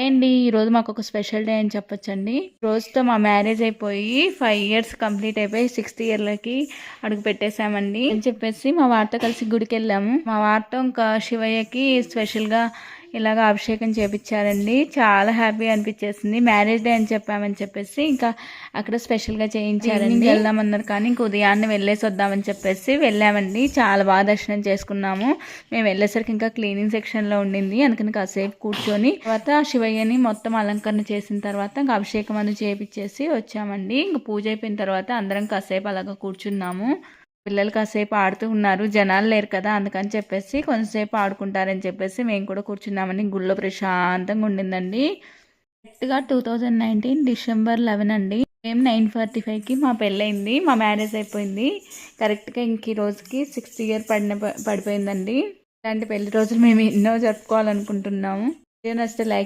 అండి ఈరోజు మాకు ఒక స్పెషల్ డే అని చెప్పొచ్చండి. రోజుతో మా మ్యారేజ్ అయిపోయి 5 ఇయర్స్ కంప్లీట్ అయిపోయి 6th ఇయర్‌లోకి అడుగు పెట్టేసామండి అని చెప్పేసి మా వారితో కలిసి గుడికెళ్ళాము. మా వారితో ఇంకా శివయ్యకి స్పెషల్‌గా ఇలాగ అభిషేకం చేపిచ్చారండి. చాలా హ్యాపీ అనిపిచ్చేసింది. మ్యారేజ్ డే అని చెప్పామని చెప్పేసి ఇంకా అక్కడ స్పెషల్‌గా చేయించారండి. వెళ్దామన్నారు కానీ ఇంక ఉదయాన్నే వెళ్ళేసి వద్దామని చెప్పేసి వెళ్ళామండి. చాలా బాగా దర్శనం చేసుకున్నాము. మేము వెళ్ళేసరికి ఇంకా క్లీనింగ్ సెక్షన్‌లో ఉండింది. అందుకని కాసేపు కూర్చొని తర్వాత శివయ్యని మొత్తం అలంకరణ చేసిన తర్వాత ఇంకా అభిషేకం అని చేపిచ్చేసి వచ్చామండి. ఇంక పూజ అయిపోయిన తర్వాత అందరం కాసేపు అలాగ కూర్చున్నాము. పిల్లలు కాసేపు ఆడుతూ ఉన్నారు. జనాలు లేరు కదా అందుకని చెప్పేసి కొంతసేపు ఆడుకుంటారని చెప్పేసి మేము కూడా కూర్చున్నామండి. గుళ్ళో ప్రశాంతంగా ఉండిందండి. కరెక్ట్‌గా 2019 డిసెంబర్ 11 అండి. మేము 9:45కి మా పెళ్ళయింది. మా మ్యారేజ్ అయిపోయింది. కరెక్ట్‌గా ఇంక ఈ రోజుకి 6th ఇయర్ పడిపోయిందండి. ఇలాంటి పెళ్లి రోజులు మేము ఎన్నో జరుపుకోవాలనుకుంటున్నాము. వీడియో నచ్చితే లైక్